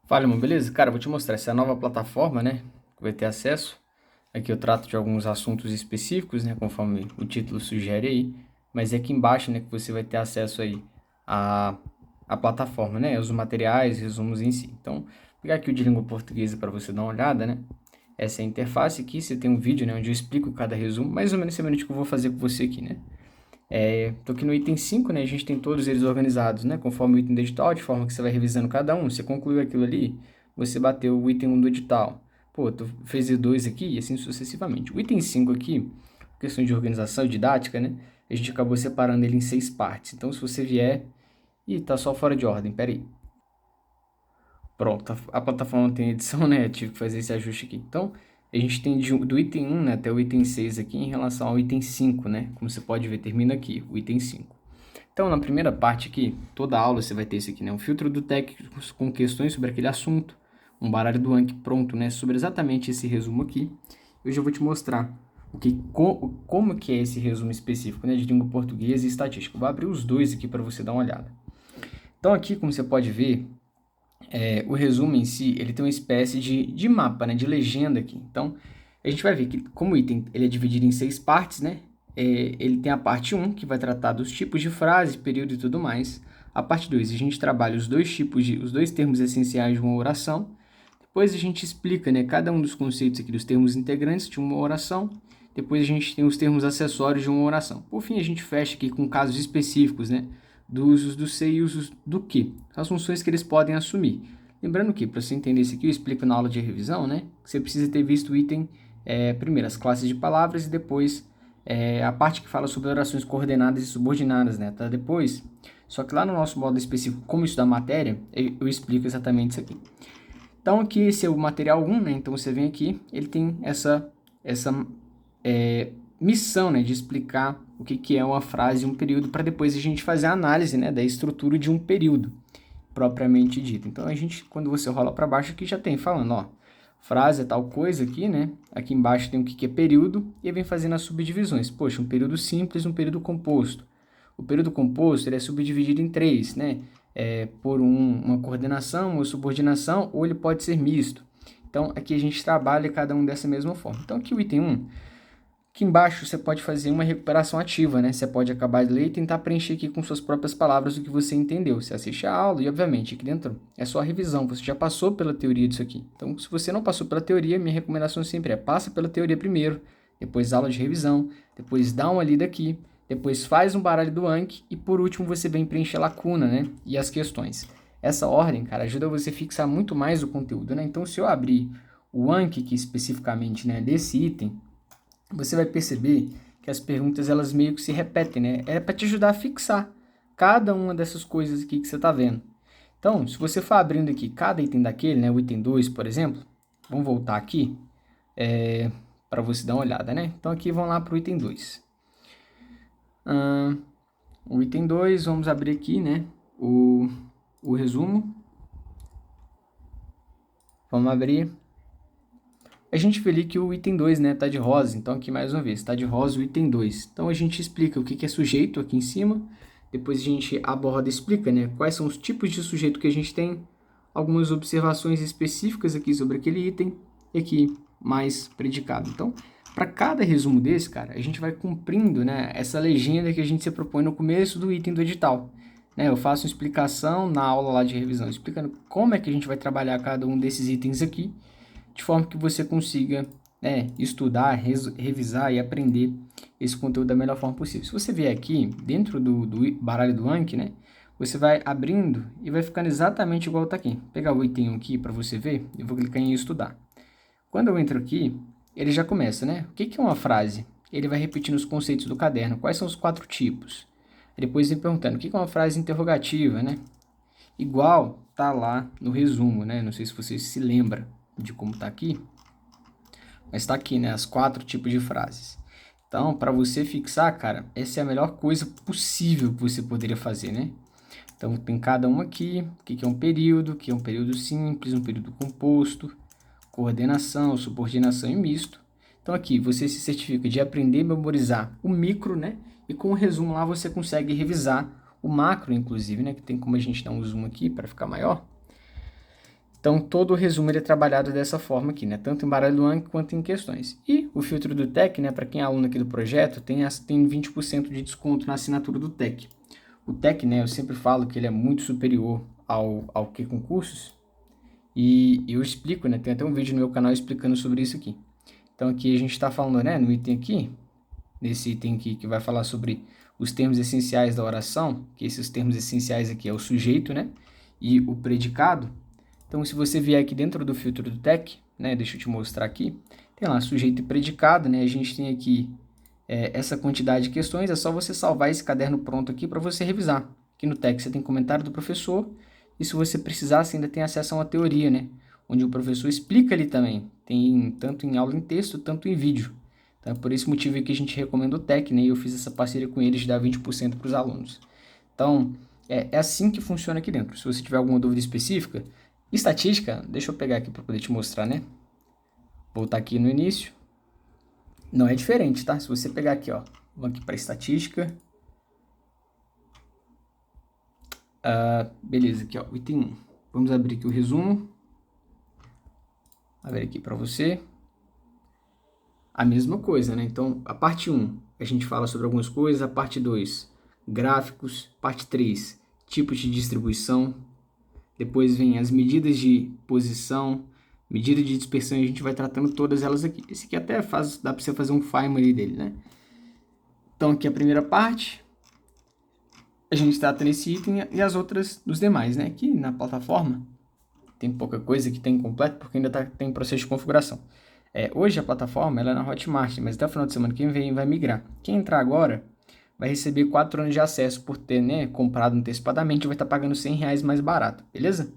Fala, irmão, beleza? Cara, eu vou te mostrar essa nova plataforma, né, que vai ter acesso. Aqui eu trato de alguns assuntos específicos, né, conforme o título sugere aí, mas é aqui embaixo, né, que você vai ter acesso aí à, à plataforma, né, os materiais, resumos em si. Então, vou pegar aqui o de língua portuguesa para você dar uma olhada, né. Essa é a interface aqui, você tem um vídeo, né, onde eu explico cada resumo, mais ou menos semelhante que eu vou fazer com você aqui, né. Tô aqui no item 5, né? A gente tem todos eles organizados, né? Conforme o item do edital, de forma que você vai revisando cada um. Você concluiu aquilo ali, você bateu o item 1 do edital. Pô, tu fez dois aqui e assim sucessivamente. O item 5 aqui, questão de organização e didática, né? A gente acabou separando ele em 6 partes. Então, se você vier... Ih, tá só fora de ordem, peraí. Pronto, a plataforma tem edição, né? Eu tive que fazer esse ajuste aqui. Então, a gente tem do item 1, né, até o item 6 aqui em relação ao item 5, né? Como você pode ver, termina aqui, o item 5. Então, na primeira parte aqui, toda aula você vai ter isso aqui, né? Um filtro do técnico com questões sobre aquele assunto, um baralho do Anki pronto, né? Sobre exatamente esse resumo aqui. Eu já vou te mostrar como que é esse resumo específico, né? De língua portuguesa e estatística. Eu vou abrir os dois aqui para você dar uma olhada. Então, aqui, como você pode ver, o resumo em si, ele tem uma espécie de mapa, né? De legenda aqui. Então, a gente vai ver que, como o item ele é dividido em 6 partes, né? Ele tem a parte 1, que vai tratar dos tipos de frase, período e tudo mais. A parte 2, a gente trabalha os dois termos essenciais de uma oração. Depois a gente explica, né, cada um dos conceitos aqui dos termos integrantes de uma oração. Depois a gente tem os termos acessórios de uma oração. Por fim, a gente fecha aqui com casos específicos, né, dos usos do ser e usos do que, as funções que eles podem assumir. Lembrando que, para você entender isso aqui, eu explico na aula de revisão, né, que você precisa ter visto o item, primeiro, as classes de palavras e depois a parte que fala sobre orações coordenadas e subordinadas, né, tá depois. Só que lá no nosso módulo específico, como estudar matéria, eu explico exatamente isso aqui. Então, aqui esse é o material 1, né? Então, você vem aqui, ele tem essa missão, né? De explicar o que é uma frase e um período, para depois a gente fazer a análise, né? Da estrutura de um período, propriamente dito. Então, a gente, quando você rola para baixo, aqui já tem falando, ó, frase é tal coisa aqui, né? Aqui embaixo tem o que é período, e vem fazendo as subdivisões. Poxa, um período simples, um período composto. O período composto ele é subdividido em 3, né? Por uma coordenação, uma subordinação, ou ele pode ser misto. Então, aqui a gente trabalha cada um dessa mesma forma. Então, aqui o item 1, aqui embaixo você pode fazer uma recuperação ativa, né? Você pode acabar de ler e tentar preencher aqui com suas próprias palavras o que você entendeu. Você assiste a aula e, obviamente, aqui dentro é só a revisão. Você já passou pela teoria disso aqui. Então, se você não passou pela teoria, minha recomendação sempre é passa pela teoria primeiro, depois aula de revisão, depois dá uma lida aqui, depois faz um baralho do Anki e, por último, você vem preencher a lacuna, né? E as questões. Essa ordem, cara, ajuda você a fixar muito mais o conteúdo, né? Então, se eu abrir o Anki aqui especificamente, né, desse item, você vai perceber que as perguntas elas meio que se repetem, né? É para te ajudar a fixar cada uma dessas coisas aqui que você está vendo. Então, se você for abrindo aqui cada item daquele, né, o item 2, por exemplo, vamos voltar aqui para você dar uma olhada, né? Então, aqui vamos lá para o item 2. O item 2, vamos abrir aqui, né, o resumo. Vamos abrir. A gente vê ali que o item 2, né, tá de rosa. Então, aqui mais uma vez, tá de rosa o item 2. Então, a gente explica o que é sujeito aqui em cima. Depois a gente aborda e explica, né, quais são os tipos de sujeito que a gente tem. Algumas observações específicas aqui sobre aquele item. E aqui, mais predicado. Então, para cada resumo desse, cara, a gente vai cumprindo, né, essa legenda que a gente se propõe no começo do item do edital. Né, eu faço uma explicação na aula lá de revisão, explicando como é que a gente vai trabalhar cada um desses itens aqui, de forma que você consiga estudar, revisar e aprender esse conteúdo da melhor forma possível. Se você vier aqui, dentro do baralho do Anki, né, você vai abrindo e vai ficando exatamente igual está aqui. Vou pegar o item 1 aqui para você ver, eu vou clicar em estudar. Quando eu entro aqui, ele já começa, né? O que é uma frase? Ele vai repetindo os conceitos do caderno. Quais são os 4 tipos? Depois vem perguntando, o que é uma frase interrogativa, né? Igual tá lá no resumo, né? Não sei se você se lembra de como tá aqui, mas tá aqui, né? As 4 tipos de frases. Então, para você fixar, cara, essa é a melhor coisa possível que você poderia fazer, né? Então, tem cada um aqui, o que é um período, o que é um período simples, um período composto, coordenação, subordinação e misto. Então, aqui você se certifica de aprender e memorizar o micro, né? E com o resumo lá você consegue revisar o macro, inclusive, né? Que tem como a gente dar um zoom aqui para ficar maior. Então, todo o resumo ele é trabalhado dessa forma aqui, né? Tanto em baralho do Anki quanto em questões. E o filtro do TEC, né? Para quem é aluno aqui do projeto, tem 20% de desconto na assinatura do TEC. O TEC, né? Eu sempre falo que ele é muito superior ao que concursos. E eu explico, né? Tem até um vídeo no meu canal explicando sobre isso aqui. Então, aqui a gente está falando, né? No item aqui, nesse item aqui que vai falar sobre os termos essenciais da oração, que esses termos essenciais aqui é o sujeito, né? E o predicado. Então, se você vier aqui dentro do filtro do TEC, né? Deixa eu te mostrar aqui. Tem lá sujeito e predicado, né? A gente tem aqui essa quantidade de questões. É só você salvar esse caderno pronto aqui para você revisar. Aqui no TEC você tem comentário do professor. E se você precisar, você ainda tem acesso a uma teoria, né? Onde o professor explica ali também. Tem tanto em aula em texto, tanto em vídeo. Então, por esse motivo que a gente recomenda o TEC, né? E eu fiz essa parceria com eles de dar 20% para os alunos. Então, é assim que funciona aqui dentro. Se você tiver alguma dúvida específica, estatística, deixa eu pegar aqui para poder te mostrar, né? Voltar aqui no início. Não é diferente, tá? Se você pegar aqui, ó, vamos aqui para estatística. Beleza, aqui, ó, item 1. Vamos abrir aqui o resumo. Vou abrir aqui para você. A mesma coisa, né? Então, a parte 1, a gente fala sobre algumas coisas. A parte 2, gráficos. Parte 3, tipos de distribuição. Depois vem as medidas de posição, medida de dispersão, e a gente vai tratando todas elas aqui. Esse aqui até dá para você fazer um Feynman dele, né? Então, aqui a primeira parte, a gente trata nesse item e as outras dos demais, né? Aqui na plataforma tem pouca coisa que tem incompleto porque ainda tem processo de configuração. Hoje a plataforma ela é na Hotmart, mas até o final de semana que vem vai migrar. Quem entrar agora vai receber 4 anos de acesso por ter, né, comprado antecipadamente, vai estar pagando R$100 mais barato, beleza?